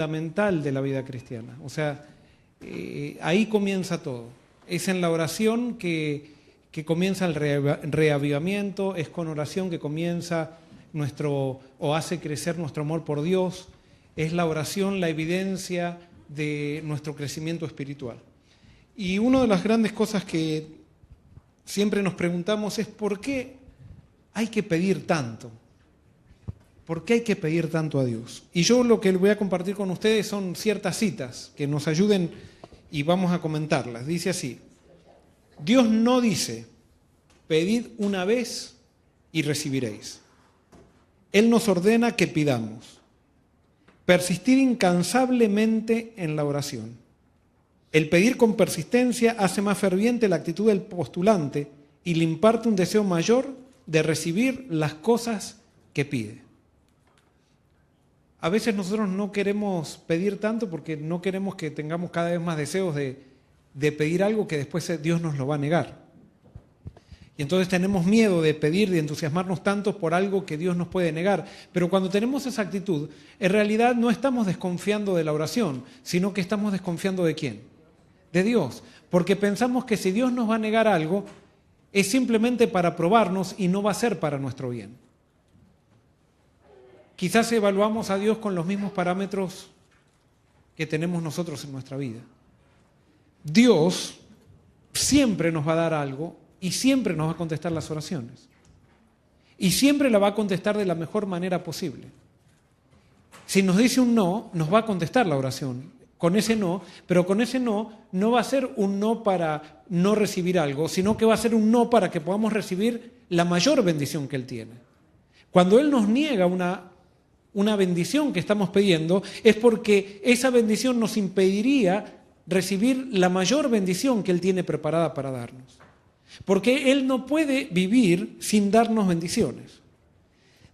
fundamental de la vida cristiana. O sea, ahí comienza todo. Es en la oración que comienza el reavivamiento, es con oración que comienza o hace crecer nuestro amor por Dios, es la oración la evidencia de nuestro crecimiento espiritual. Y una de las grandes cosas que siempre nos preguntamos es ¿por qué hay que pedir tanto? ¿Por qué hay que pedir tanto a Dios? Y yo lo que voy a compartir con ustedes son ciertas citas que nos ayuden y vamos a comentarlas. Dice así: Dios no dice, pedid una vez y recibiréis. Él nos ordena que pidamos. Persistir incansablemente en la oración. El pedir con persistencia hace más ferviente la actitud del postulante y le imparte un deseo mayor de recibir las cosas que pide. A veces nosotros no queremos pedir tanto porque no queremos que tengamos cada vez más deseos de pedir algo que después Dios nos lo va a negar. Y entonces tenemos miedo de pedir, de entusiasmarnos tanto por algo que Dios nos puede negar. Pero cuando tenemos esa actitud, en realidad no estamos desconfiando de la oración, sino que estamos desconfiando ¿de quién? De Dios. Porque pensamos que si Dios nos va a negar algo, es simplemente para probarnos y no va a ser para nuestro bien. Quizás evaluamos a Dios con los mismos parámetros que tenemos nosotros en nuestra vida. Dios siempre nos va a dar algo y siempre nos va a contestar las oraciones. Y siempre la va a contestar de la mejor manera posible. Si nos dice un no, nos va a contestar la oración con ese no, pero con ese no va a ser un no para no recibir algo, sino que va a ser un no para que podamos recibir la mayor bendición que Él tiene. Cuando Él nos niega una bendición que estamos pidiendo, es porque esa bendición nos impediría recibir la mayor bendición que Él tiene preparada para darnos. Porque Él no puede vivir sin darnos bendiciones.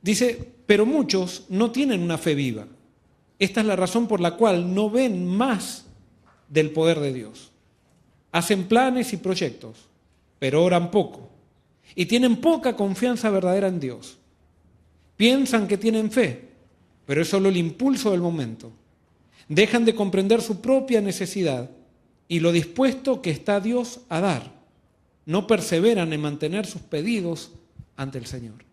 Dice, pero muchos no tienen una fe viva. Esta es la razón por la cual no ven más del poder de Dios. Hacen planes y proyectos, pero oran poco. Y tienen poca confianza verdadera en Dios. Piensan que tienen fe, pero es solo el impulso del momento. Dejan de comprender su propia necesidad y lo dispuesto que está Dios a dar. No perseveran en mantener sus pedidos ante el Señor.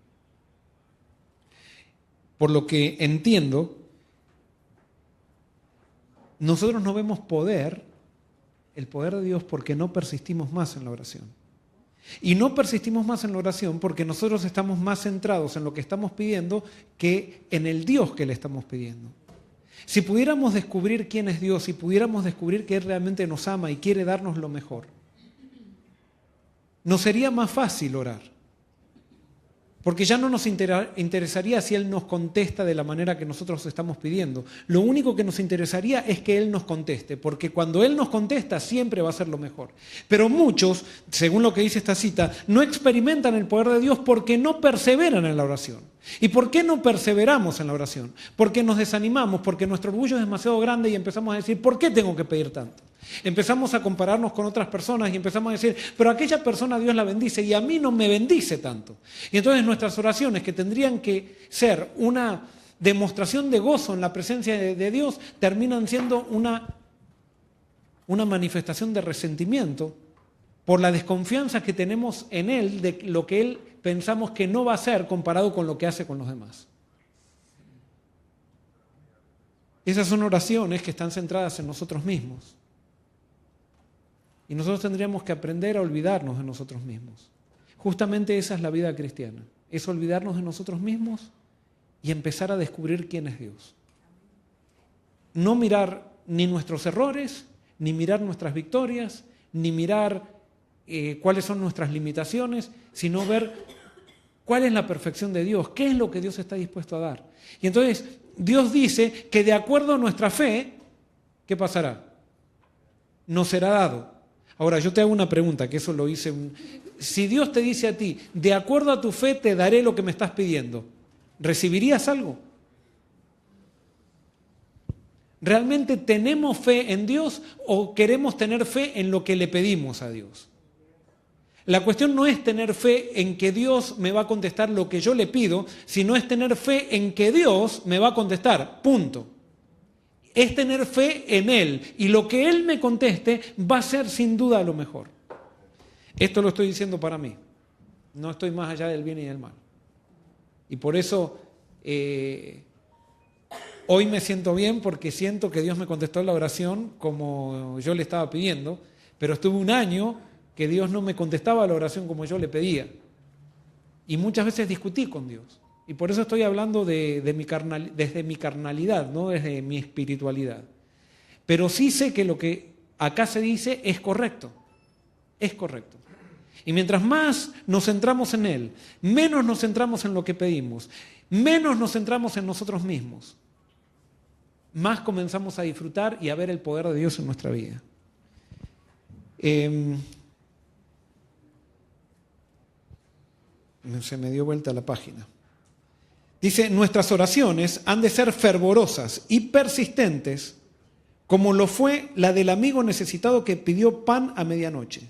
Por lo que entiendo, nosotros no vemos el poder de Dios porque no persistimos más en la oración. Y no persistimos más en la oración porque nosotros estamos más centrados en lo que estamos pidiendo que en el Dios que le estamos pidiendo. Si pudiéramos descubrir quién es Dios, si pudiéramos descubrir que Él realmente nos ama y quiere darnos lo mejor, nos sería más fácil orar. Porque ya no nos interesaría si Él nos contesta de la manera que nosotros estamos pidiendo. Lo único que nos interesaría es que Él nos conteste, porque cuando Él nos contesta siempre va a ser lo mejor. Pero muchos, según lo que dice esta cita, no experimentan el poder de Dios porque no perseveran en la oración. ¿Y por qué no perseveramos en la oración? Porque nos desanimamos, porque nuestro orgullo es demasiado grande y empezamos a decir, ¿por qué tengo que pedir tanto? Empezamos a compararnos con otras personas y empezamos a decir, pero aquella persona Dios la bendice y a mí no me bendice tanto. Y entonces nuestras oraciones, que tendrían que ser una demostración de gozo en la presencia de Dios, terminan siendo una manifestación de resentimiento por la desconfianza que tenemos en Él de lo que Él pensamos que no va a hacer comparado con lo que hace con los demás. Esas son oraciones que están centradas en nosotros mismos. Y nosotros tendríamos que aprender a olvidarnos de nosotros mismos. Justamente esa es la vida cristiana. Es olvidarnos de nosotros mismos y empezar a descubrir quién es Dios. No mirar ni nuestros errores, ni mirar nuestras victorias, ni mirar cuáles son nuestras limitaciones, sino ver cuál es la perfección de Dios, qué es lo que Dios está dispuesto a dar. Y entonces Dios dice que de acuerdo a nuestra fe, ¿qué pasará? Nos será dado. Ahora, yo te hago una pregunta, que eso lo hice. Si Dios te dice a ti, de acuerdo a tu fe te daré lo que me estás pidiendo, ¿recibirías algo? ¿Realmente tenemos fe en Dios o queremos tener fe en lo que le pedimos a Dios? La cuestión no es tener fe en que Dios me va a contestar lo que yo le pido, sino es tener fe en que Dios me va a contestar, punto. es tener fe en Él. Y lo que Él me conteste va a ser sin duda lo mejor. Esto lo estoy diciendo para mí. No estoy más allá del bien y del mal. Y por eso hoy me siento bien, porque siento que Dios me contestó la oración como yo le estaba pidiendo, pero estuve un año que Dios no me contestaba la oración como yo le pedía. Y muchas veces discutí con Dios. Y por eso estoy hablando desde mi carnalidad, no desde mi espiritualidad. Pero sí sé que lo que acá se dice es correcto. Es correcto. Y mientras más nos centramos en Él, menos nos centramos en lo que pedimos, menos nos centramos en nosotros mismos, más comenzamos a disfrutar y a ver el poder de Dios en nuestra vida. Se me dio vuelta la página. Dice, nuestras oraciones han de ser fervorosas y persistentes, como lo fue la del amigo necesitado que pidió pan a medianoche.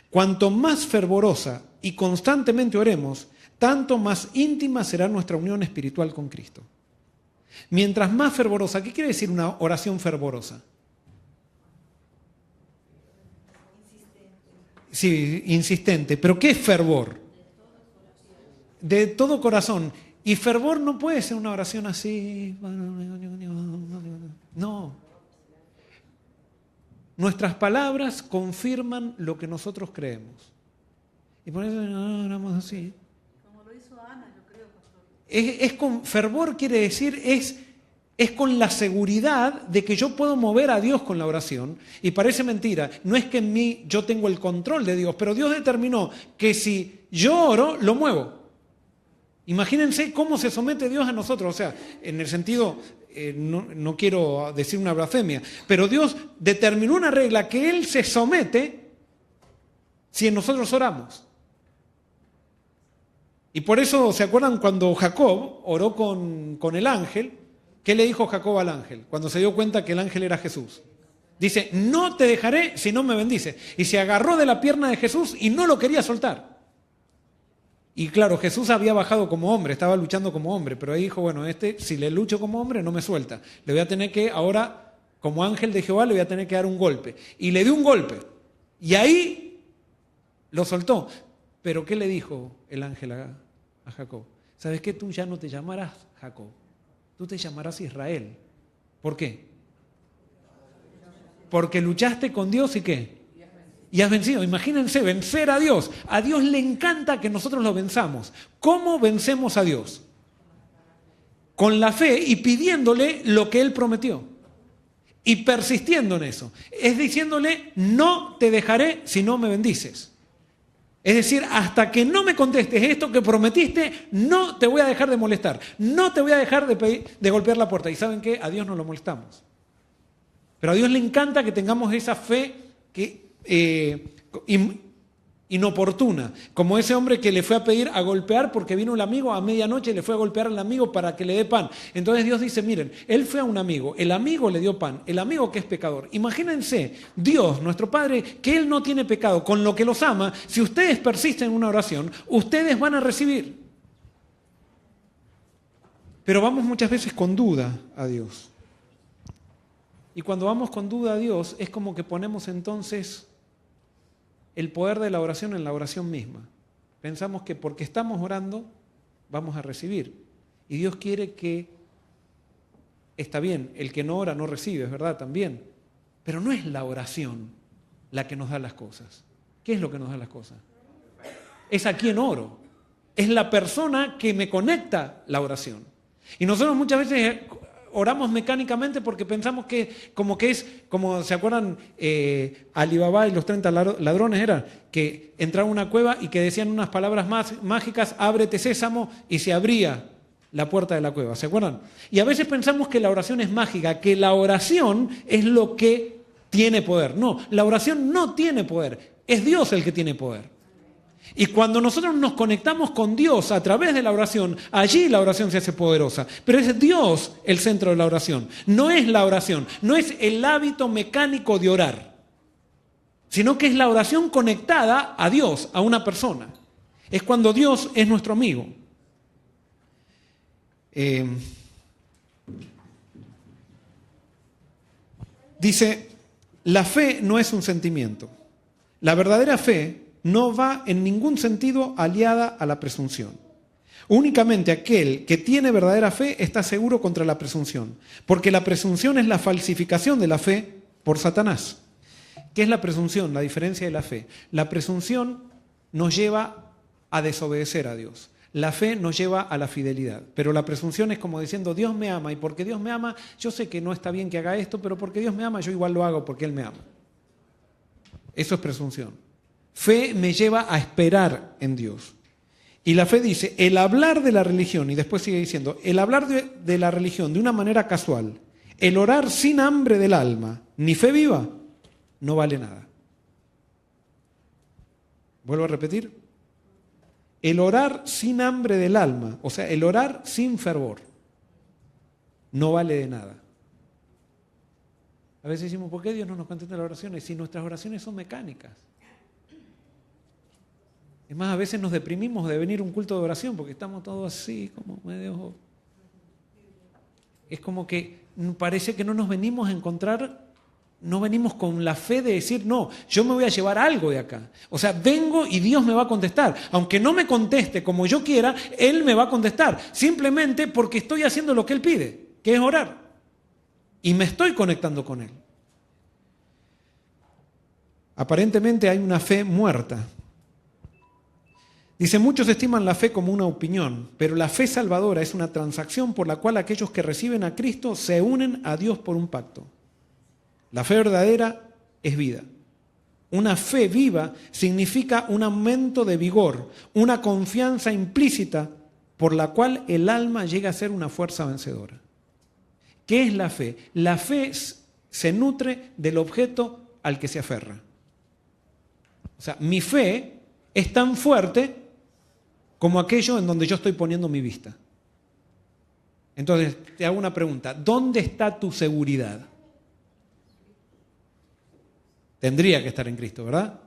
Cuanto más fervorosa y constantemente oremos, tanto más íntima será nuestra unión espiritual con Cristo. Mientras más fervorosa, ¿qué quiere decir una oración fervorosa? Sí, insistente. ¿Pero qué es fervor? De todo corazón. Y fervor no puede ser una oración así. No. Nuestras palabras confirman lo que nosotros creemos. Y por eso no oramos así. Como lo hizo Ana, yo creo, pastor. Es con fervor, quiere decir, es con la seguridad de que yo puedo mover a Dios con la oración. Y parece mentira, no es que en mí yo tengo el control de Dios, pero Dios determinó que si yo oro, lo muevo. Imagínense cómo se somete Dios a nosotros, o sea, en el sentido, no quiero decir una blasfemia, pero Dios determinó una regla que Él se somete si nosotros oramos. Y por eso, ¿se acuerdan cuando Jacob oró con el ángel? ¿Qué le dijo Jacob al ángel cuando se dio cuenta que el ángel era Jesús? Dice, no te dejaré si no me bendices. Y se agarró de la pierna de Jesús y no lo quería soltar. Y claro, Jesús había bajado como hombre, estaba luchando como hombre, pero ahí dijo, bueno, si le lucho como hombre no me suelta. Le voy a tener que, ahora, como ángel de Jehová, le voy a tener que dar un golpe. Y le dio un golpe. Y ahí lo soltó. Pero ¿qué le dijo el ángel a Jacob? ¿Sabes qué? Tú ya no te llamarás Jacob. Tú te llamarás Israel. ¿Por qué? Porque luchaste con Dios y ¿qué? Y has vencido. Imagínense, vencer a Dios. A Dios le encanta que nosotros lo venzamos. ¿Cómo vencemos a Dios? Con la fe y pidiéndole lo que Él prometió. Y persistiendo en eso. Es diciéndole, no te dejaré si no me bendices. Es decir, hasta que no me contestes esto que prometiste, no te voy a dejar de molestar. No te voy a dejar de golpear la puerta. ¿Y saben qué? A Dios no lo molestamos. Pero a Dios le encanta que tengamos esa fe inoportuna, como ese hombre que le fue a pedir a golpear porque vino el amigo a medianoche y le fue a golpear al amigo para que le dé pan. Entonces Dios dice, miren, él fue a un amigo, el amigo le dio pan, el amigo que es pecador. Imagínense, Dios, nuestro Padre, que Él no tiene pecado, con lo que los ama, si ustedes persisten en una oración, ustedes van a recibir. Pero vamos muchas veces con duda a Dios. Y cuando vamos con duda a Dios, es como que ponemos entonces el poder de la oración en la oración misma. Pensamos que porque estamos orando, vamos a recibir. Y Dios quiere que, está bien, el que no ora no recibe, es verdad, también. Pero no es la oración la que nos da las cosas. ¿Qué es lo que nos da las cosas? Es a quien oro. Es la persona que me conecta la oración. Y nosotros muchas veces oramos mecánicamente porque pensamos que es, como se acuerdan, Alibaba y los 30 ladrones era, que entraban a una cueva y que decían unas palabras mágicas, ábrete sésamo, y se abría la puerta de la cueva, ¿se acuerdan? Y a veces pensamos que la oración es mágica, que la oración es lo que tiene poder. No, la oración no tiene poder, es Dios el que tiene poder. Y cuando nosotros nos conectamos con Dios a través de la oración, allí la oración se hace poderosa. Pero es Dios el centro de la oración. No es la oración, no es el hábito mecánico de orar, sino que es la oración conectada a Dios, a una persona. Es cuando Dios es nuestro amigo. Dice, la fe no es un sentimiento. La verdadera fe no va en ningún sentido aliada a la presunción. Únicamente aquel que tiene verdadera fe está seguro contra la presunción, porque la presunción es la falsificación de la fe por Satanás. ¿Qué es la presunción? La diferencia de la fe. La presunción nos lleva a desobedecer a Dios. La fe nos lleva a la fidelidad, pero la presunción es como diciendo, Dios me ama y porque Dios me ama, yo sé que no está bien que haga esto, pero porque Dios me ama, yo igual lo hago porque Él me ama. Eso es presunción. Fe me lleva a esperar en Dios. Y la fe dice, el hablar de la religión, y después sigue diciendo, el hablar de la religión de una manera casual, el orar sin hambre del alma, ni fe viva, no vale nada. Vuelvo a repetir. El orar sin hambre del alma, o sea, el orar sin fervor, no vale de nada. A veces decimos, ¿por qué Dios no nos contesta las oraciones? Si nuestras oraciones son mecánicas. Es más, a veces nos deprimimos de venir a un culto de oración porque estamos todos así, como medio... Es como que parece que no nos venimos a encontrar... No venimos con la fe de decir, no, yo me voy a llevar algo de acá. O sea, vengo y Dios me va a contestar. Aunque no me conteste como yo quiera, Él me va a contestar. Simplemente porque estoy haciendo lo que Él pide, que es orar. Y me estoy conectando con Él. Aparentemente hay una fe muerta. Dice, muchos estiman la fe como una opinión, pero la fe salvadora es una transacción por la cual aquellos que reciben a Cristo se unen a Dios por un pacto. La fe verdadera es vida. Una fe viva significa un aumento de vigor, una confianza implícita por la cual el alma llega a ser una fuerza vencedora. ¿Qué es la fe? La fe se nutre del objeto al que se aferra. O sea, mi fe es tan fuerte como aquello en donde yo estoy poniendo mi vista. Entonces, te hago una pregunta. ¿Dónde está tu seguridad? Tendría que estar en Cristo, ¿verdad?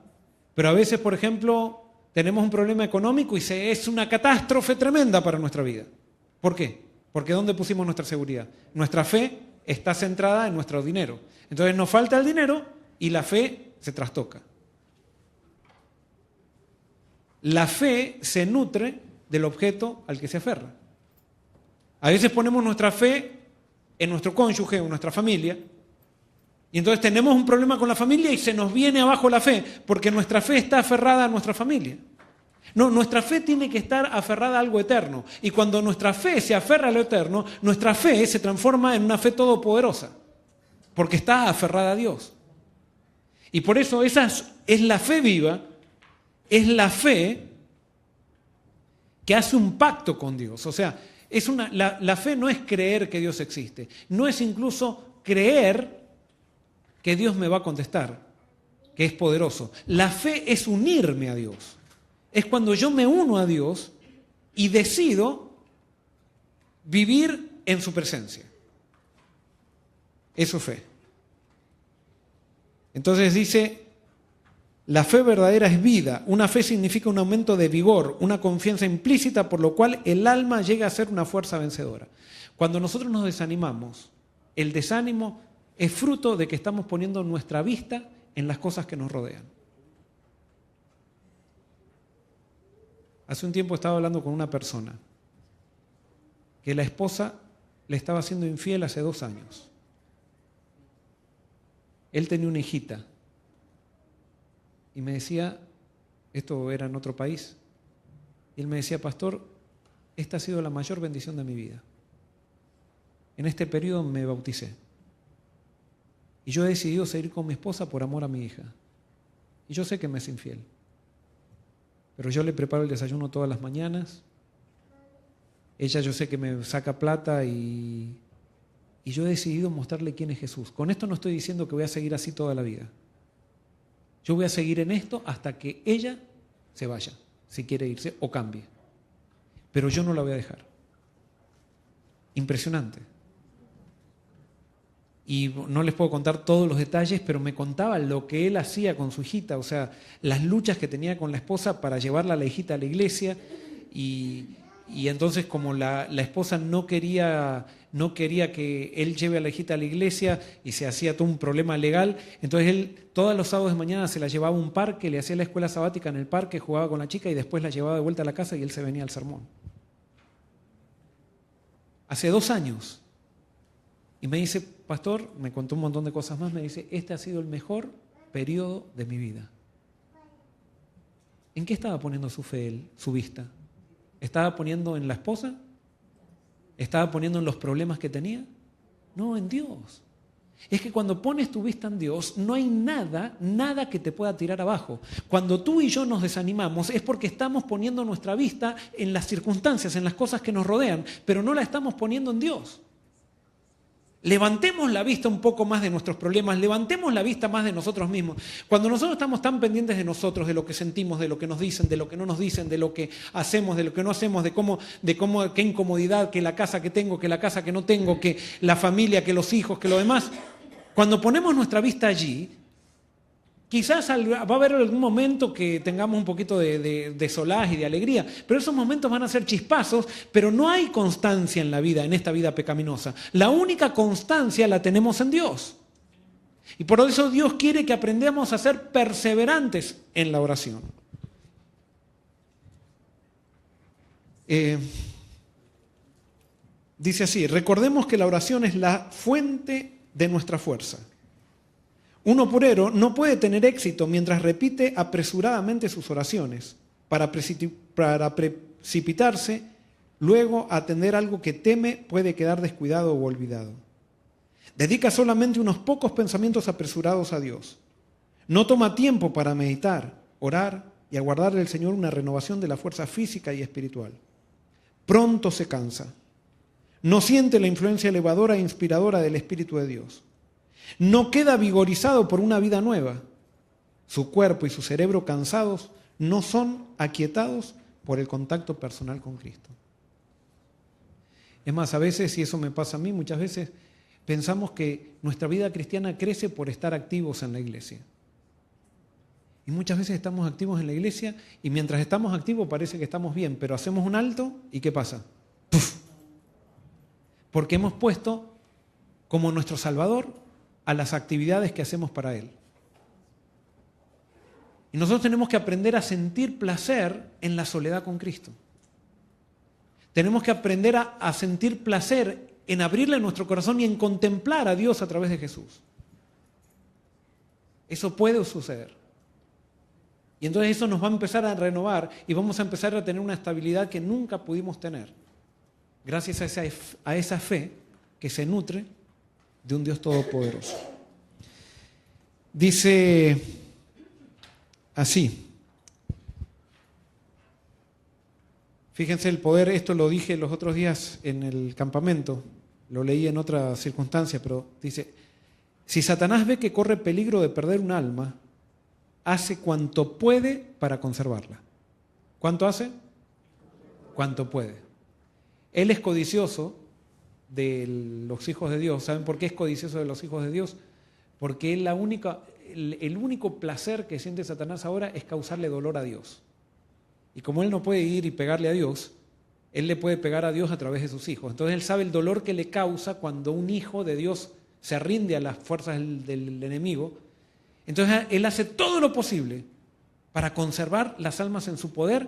Pero a veces, por ejemplo, tenemos un problema económico y es una catástrofe tremenda para nuestra vida. ¿Por qué? Porque ¿dónde pusimos nuestra seguridad? Nuestra fe está centrada en nuestro dinero. Entonces nos falta el dinero y la fe se trastoca. La fe se nutre del objeto al que se aferra. A veces ponemos nuestra fe en nuestro cónyuge o en nuestra familia. Y entonces tenemos un problema con la familia y se nos viene abajo la fe, porque nuestra fe está aferrada a nuestra familia. No, nuestra fe tiene que estar aferrada a algo eterno. Y cuando nuestra fe se aferra a lo eterno, nuestra fe se transforma en una fe todopoderosa, porque está aferrada a Dios. Y por eso esa es la fe viva, es la fe que hace un pacto con Dios. O sea, la fe no es creer que Dios existe, no es incluso creer que Dios me va a contestar, que es poderoso. La fe es unirme a Dios. Es cuando yo me uno a Dios y decido vivir en su presencia. Eso es fe. Entonces dice, la fe verdadera es vida. Una fe significa un aumento de vigor, una confianza implícita por lo cual el alma llega a ser una fuerza vencedora. Cuando nosotros nos desanimamos, el desánimo es fruto de que estamos poniendo nuestra vista en las cosas que nos rodean. Hace un tiempo estaba hablando con una persona que la esposa le estaba siendo infiel hace 2 años. Él tenía una hijita y me decía, esto era en otro país, y él me decía, pastor, esta ha sido la mayor bendición de mi vida. En este periodo me bauticé. Y yo he decidido seguir con mi esposa por amor a mi hija. Y yo sé que me es infiel. Pero yo le preparo el desayuno todas las mañanas. Ella yo sé que me saca plata y yo he decidido mostrarle quién es Jesús. Con esto no estoy diciendo que voy a seguir así toda la vida. Yo voy a seguir en esto hasta que ella se vaya, si quiere irse o cambie. Pero yo no la voy a dejar. Impresionante. Y no les puedo contar todos los detalles, pero me contaba lo que él hacía con su hijita, o sea, las luchas que tenía con la esposa para llevarla a la hijita a la iglesia y Y entonces, como la esposa no quería que él lleve a la hijita a la iglesia y se hacía todo un problema legal, entonces él todos los sábados de mañana se la llevaba a un parque, le hacía la escuela sabática en el parque, jugaba con la chica y después la llevaba de vuelta a la casa y él se venía al sermón. Hace 2 años. Y me dice, pastor, me contó un montón de cosas más, me dice, este ha sido el mejor periodo de mi vida. ¿En qué estaba poniendo su fe él, su vista? ¿Estaba poniendo en la esposa? ¿Estaba poniendo en los problemas que tenía? No, en Dios. Es que cuando pones tu vista en Dios, no hay nada que te pueda tirar abajo. Cuando tú y yo nos desanimamos es porque estamos poniendo nuestra vista en las circunstancias, en las cosas que nos rodean, pero no la estamos poniendo en Dios. Levantemos la vista un poco más de nuestros problemas, levantemos la vista más de nosotros mismos. Cuando nosotros estamos tan pendientes de nosotros, de lo que sentimos, de lo que nos dicen, de lo que no nos dicen, de lo que hacemos, de lo que no hacemos, de cómo, qué incomodidad, que la casa que tengo, que la casa que no tengo, que la familia, que los hijos, que lo demás. Cuando ponemos nuestra vista allí, quizás va a haber algún momento que tengamos un poquito de solaz y de alegría, pero esos momentos van a ser chispazos, pero no hay constancia en la vida, en esta vida pecaminosa. La única constancia la tenemos en Dios. Y por eso Dios quiere que aprendamos a ser perseverantes en la oración. Dice así, recordemos que la oración es la fuente de nuestra fuerza. Un obrero no puede tener éxito mientras repite apresuradamente sus oraciones para precipitarse, luego a atender algo que teme puede quedar descuidado o olvidado. Dedica solamente unos pocos pensamientos apresurados a Dios. No toma tiempo para meditar, orar y aguardar del Señor una renovación de la fuerza física y espiritual. Pronto se cansa. No siente la influencia elevadora e inspiradora del Espíritu de Dios. No queda vigorizado por una vida nueva. Su cuerpo y su cerebro cansados no son aquietados por el contacto personal con Cristo. Es más, a veces, y eso me pasa a mí, muchas veces pensamos que nuestra vida cristiana crece por estar activos en la iglesia. Y muchas veces estamos activos en la iglesia y mientras estamos activos parece que estamos bien, pero hacemos un alto y ¿qué pasa? ¡Puf! Porque hemos puesto como nuestro Salvador a las actividades que hacemos para Él. Y nosotros tenemos que aprender a sentir placer en la soledad con Cristo. Tenemos que aprender a sentir placer en abrirle nuestro corazón y en contemplar a Dios a través de Jesús. Eso puede suceder. Y entonces eso nos va a empezar a renovar y vamos a empezar a tener una estabilidad que nunca pudimos tener. Gracias a esa fe que se nutre de un Dios todopoderoso. Dice así. Fíjense el poder, esto lo dije los otros días en el campamento, lo leí en otra circunstancia, pero dice, si Satanás ve que corre peligro de perder un alma, hace cuanto puede para conservarla. ¿Cuánto hace? Cuanto puede. Él es codicioso de los hijos de Dios. ¿Saben por qué es codicioso de los hijos de Dios? Porque el único placer que siente Satanás ahora es causarle dolor a Dios. Y como él no puede ir y pegarle a Dios, él le puede pegar a Dios a través de sus hijos. Entonces él sabe el dolor que le causa cuando un hijo de Dios se rinde a las fuerzas del enemigo. Entonces él hace todo lo posible para conservar las almas en su poder,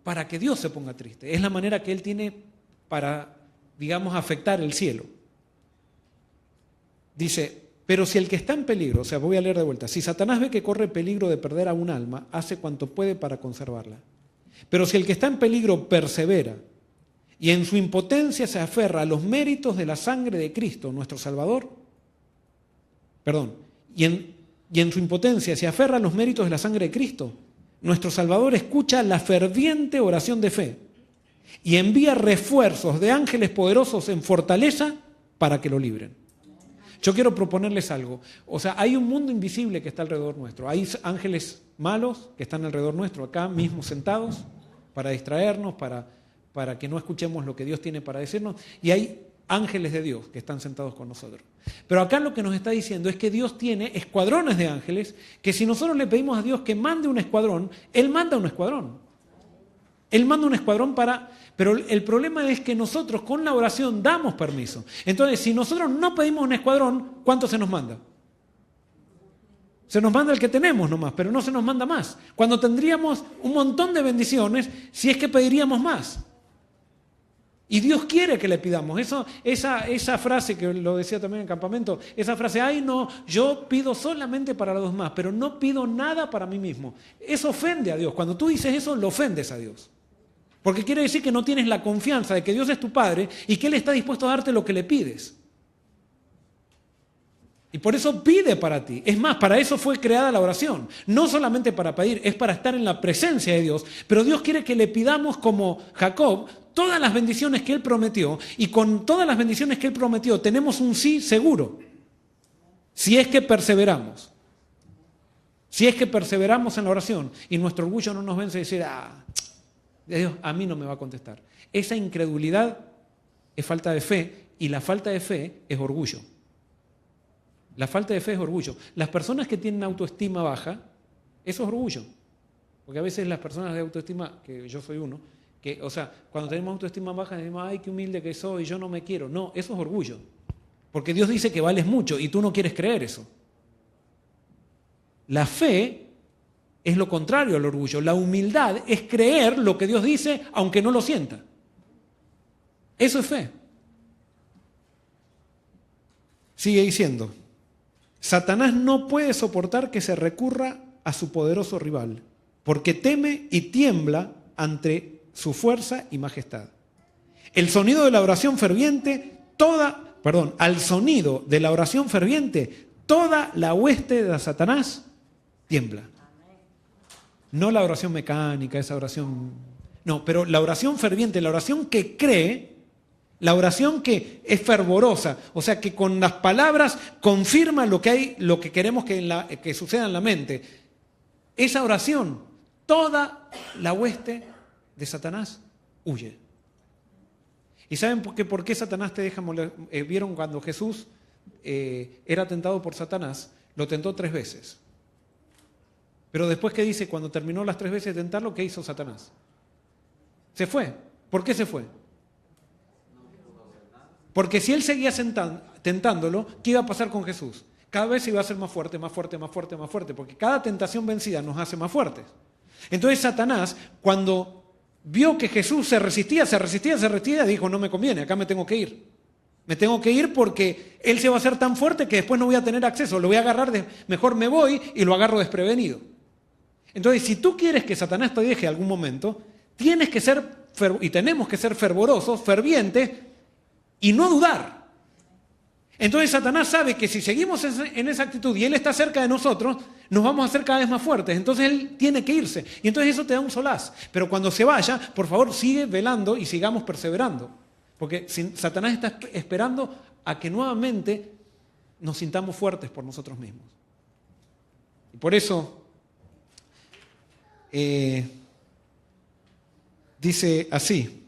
para que Dios se ponga triste. Es la manera que él tiene para, digamos, afectar el cielo. Dice, pero si el que está en peligro, o sea, voy a leer de vuelta, si Satanás ve que corre peligro de perder a un alma, hace cuanto puede para conservarla. Pero si el que está en peligro persevera y en su impotencia se aferra a los méritos de la sangre de Cristo, nuestro Salvador, y en su impotencia se aferra a los méritos de la sangre de Cristo, nuestro Salvador escucha la ferviente oración de fe y envía refuerzos de ángeles poderosos en fortaleza para que lo libren. Yo quiero proponerles algo. O sea, hay un mundo invisible que está alrededor nuestro. Hay ángeles malos que están alrededor nuestro, acá mismo sentados, para distraernos, para que no escuchemos lo que Dios tiene para decirnos. Y hay ángeles de Dios que están sentados con nosotros. Pero acá lo que nos está diciendo es que Dios tiene escuadrones de ángeles, que si nosotros le pedimos a Dios que mande un escuadrón, Él manda un escuadrón. Él manda un escuadrón pero el problema es que nosotros con la oración damos permiso. Entonces, si nosotros no pedimos un escuadrón, ¿cuánto se nos manda? Se nos manda el que tenemos nomás, pero no se nos manda más. Cuando tendríamos un montón de bendiciones, si es que pediríamos más. Y Dios quiere que le pidamos. Esa frase que lo decía también en el campamento, esa frase, ay no, yo pido solamente para los demás, pero no pido nada para mí mismo. Eso ofende a Dios. Cuando tú dices eso, lo ofendes a Dios. Porque quiere decir que no tienes la confianza de que Dios es tu Padre y que Él está dispuesto a darte lo que le pides. Y por eso pide para ti. Es más, para eso fue creada la oración. No solamente para pedir, es para estar en la presencia de Dios. Pero Dios quiere que le pidamos como Jacob todas las bendiciones que Él prometió. Y con todas las bendiciones que Él prometió tenemos un sí seguro. Si es que perseveramos. Si es que perseveramos en la oración y nuestro orgullo no nos vence y decir, Dios a mí no me va a contestar. Esa incredulidad es falta de fe y la falta de fe es orgullo. La falta de fe es orgullo. Las personas que tienen autoestima baja, eso es orgullo. Porque a veces las personas de autoestima, que yo soy uno, cuando tenemos autoestima baja decimos, ay, qué humilde que soy, yo no me quiero. No, eso es orgullo. Porque Dios dice que vales mucho y tú no quieres creer eso. La fe es lo contrario al orgullo. La humildad es creer lo que Dios dice aunque no lo sienta. Eso es fe. Sigue diciendo, Satanás no puede soportar que se recurra a su poderoso rival, porque teme y tiembla ante su fuerza y majestad. Al sonido de la oración ferviente, toda la hueste de Satanás tiembla. No la oración mecánica, esa oración. No, pero la oración ferviente, la oración que cree, la oración que es fervorosa, o sea, que con las palabras confirma lo que queremos que suceda en la mente. Esa oración, toda la hueste de Satanás huye. ¿Y saben por qué Satanás te deja molestar? ¿Vieron cuando Jesús era tentado por Satanás? Lo tentó 3 veces. Pero después que dice, cuando terminó las 3 veces de tentarlo, ¿qué hizo Satanás? Se fue. ¿Por qué se fue? Porque si él seguía tentándolo, ¿qué iba a pasar con Jesús? Cada vez iba a ser más fuerte, más fuerte, más fuerte, más fuerte, porque cada tentación vencida nos hace más fuertes. Entonces Satanás, cuando vio que Jesús se resistía, dijo, no me conviene, acá me tengo que ir. Me tengo que ir porque él se va a hacer tan fuerte que después no voy a tener acceso, lo voy a agarrar, mejor me voy y lo agarro desprevenido. Entonces, si tú quieres que Satanás te deje algún momento, tienes que ser, y tenemos que ser fervorosos, fervientes, y no dudar. Entonces Satanás sabe que si seguimos en esa actitud y él está cerca de nosotros, nos vamos a hacer cada vez más fuertes. Entonces él tiene que irse. Y entonces eso te da un solaz. Pero cuando se vaya, por favor, sigue velando y sigamos perseverando. Porque Satanás está esperando a que nuevamente nos sintamos fuertes por nosotros mismos. Y por eso dice así.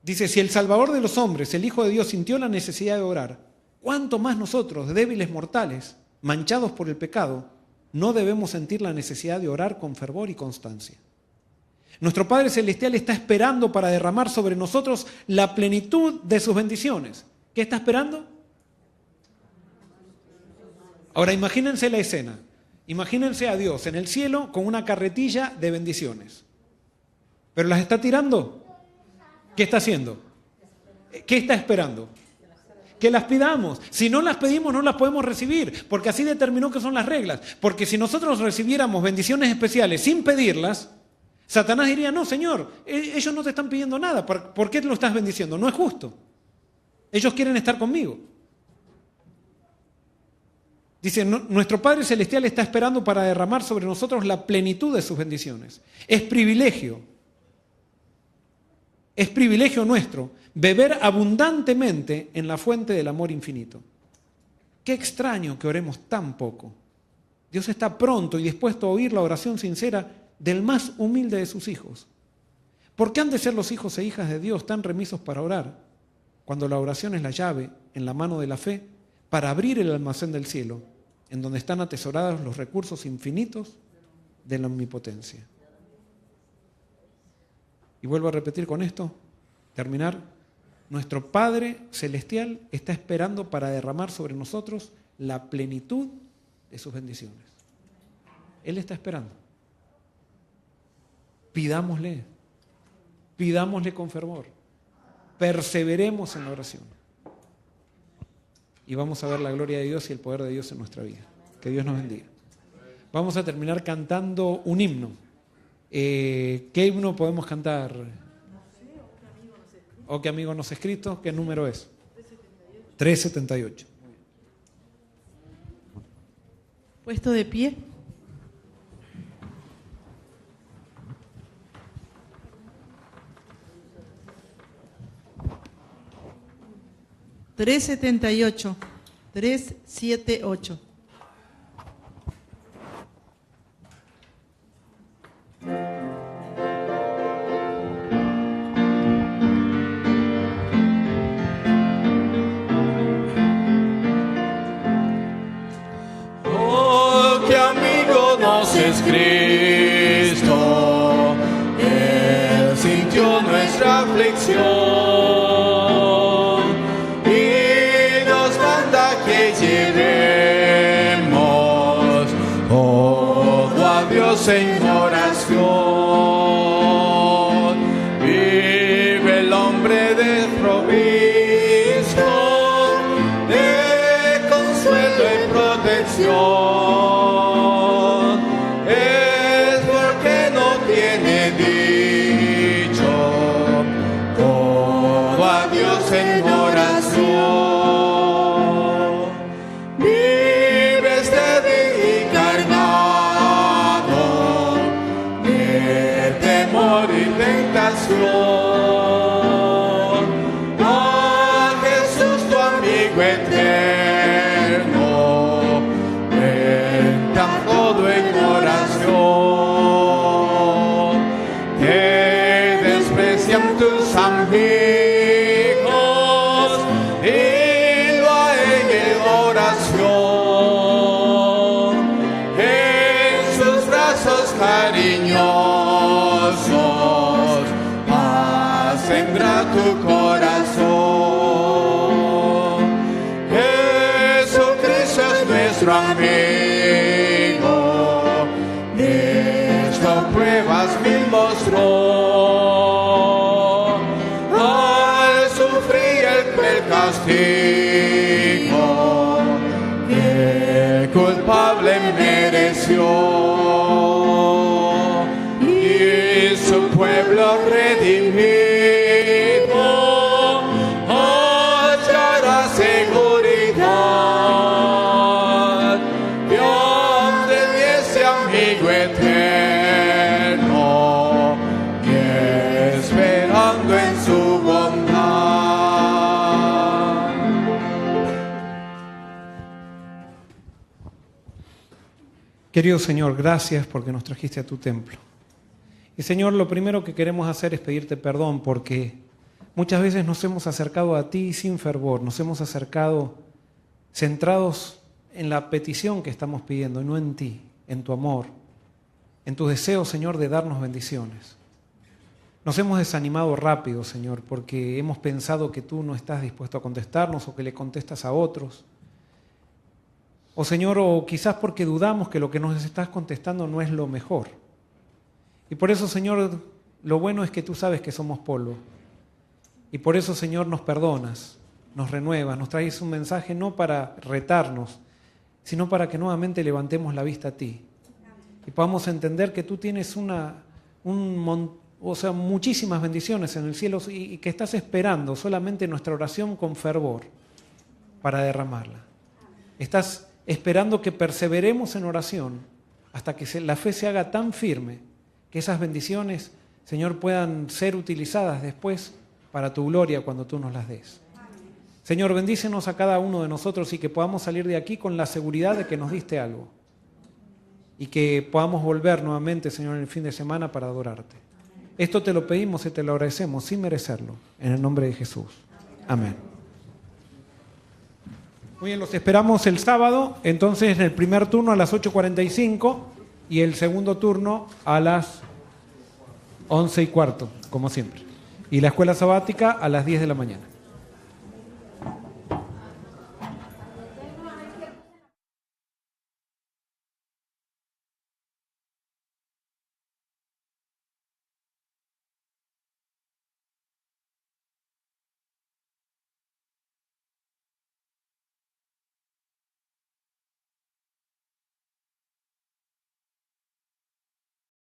Dice, si el Salvador de los hombres, el Hijo de Dios, sintió la necesidad de orar, ¿cuánto más nosotros, débiles mortales, manchados por el pecado, no debemos sentir la necesidad de orar con fervor y constancia? Nuestro Padre Celestial está esperando para derramar sobre nosotros la plenitud de sus bendiciones. ¿Qué está esperando? Ahora imagínense la escena. Imagínense a Dios en el cielo con una carretilla de bendiciones. ¿Pero las está tirando? ¿Qué está haciendo? ¿Qué está esperando? Que las pidamos. Si no las pedimos, no las podemos recibir, porque así determinó que son las reglas. Porque si nosotros recibiéramos bendiciones especiales sin pedirlas, Satanás diría, no, Señor, ellos no te están pidiendo nada. ¿Por qué lo estás bendiciendo? No es justo. Ellos quieren estar conmigo. Dice, nuestro Padre Celestial está esperando para derramar sobre nosotros la plenitud de sus bendiciones. Es privilegio nuestro beber abundantemente en la fuente del amor infinito. Qué extraño que oremos tan poco. Dios está pronto y dispuesto a oír la oración sincera del más humilde de sus hijos. ¿Por qué han de ser los hijos e hijas de Dios tan remisos para orar, cuando la oración es la llave en la mano de la fe para abrir el almacén del cielo, en donde están atesorados los recursos infinitos de la omnipotencia. Y vuelvo a repetir con esto, terminar. Nuestro Padre Celestial está esperando para derramar sobre nosotros la plenitud de sus bendiciones. Él está esperando. Pidámosle con fervor, perseveremos en la oración y vamos a ver la gloria de Dios y el poder de Dios en nuestra vida. Que Dios nos bendiga. Vamos a terminar cantando un himno. ¿Qué himno podemos cantar? ¿O qué amigo nos ha escrito? ¿Qué número es? 378. Puesto de pie. Tres 78. 378. Es Cristo, Él sintió nuestra aflicción y nos manda que llevemos todo a Dios en oración. Vive el hombre desprovisto de consuelo y protección. En oración, vives débil y cargado de temor y tentación. Oh Jesús, tu amigo eterno, cuenta todo en oración. Te desprecian tus amigos. Cariñosos, sembra tu corazón. Jesucristo es nuestro amigo, esto pruebas mil mostró. Al sufrir el castigo que culpable mereció, pueblo redimido hallará seguridad, Dios de ese amigo eterno y esperando en su bondad. Querido Señor, gracias porque nos trajiste a tu templo. Y Señor, lo primero que queremos hacer es pedirte perdón porque muchas veces nos hemos acercado a ti sin fervor, nos hemos acercado centrados en la petición que estamos pidiendo y no en ti, en tu amor, en tu deseo, Señor, de darnos bendiciones. Nos hemos desanimado rápido, Señor, porque hemos pensado que tú no estás dispuesto a contestarnos o que le contestas a otros. O Señor, o quizás porque dudamos que lo que nos estás contestando no es lo mejor. Y por eso, Señor, lo bueno es que tú sabes que somos polvo. Y por eso, Señor, nos perdonas, nos renuevas, nos traes un mensaje no para retarnos, sino para que nuevamente levantemos la vista a ti. Y podamos entender que tú tienes muchísimas bendiciones en el cielo y que estás esperando solamente nuestra oración con fervor para derramarla. Estás esperando que perseveremos en oración hasta que la fe se haga tan firme que esas bendiciones, Señor, puedan ser utilizadas después para tu gloria cuando tú nos las des. Señor, bendícenos a cada uno de nosotros y que podamos salir de aquí con la seguridad de que nos diste algo. Y que podamos volver nuevamente, Señor, en el fin de semana para adorarte. Esto te lo pedimos y te lo agradecemos sin merecerlo. En el nombre de Jesús. Amén. Muy bien, los esperamos el sábado, entonces en el primer turno a las 8:45. y el segundo turno a las 11:15, como siempre. Y la escuela sabática a las 10 de la mañana.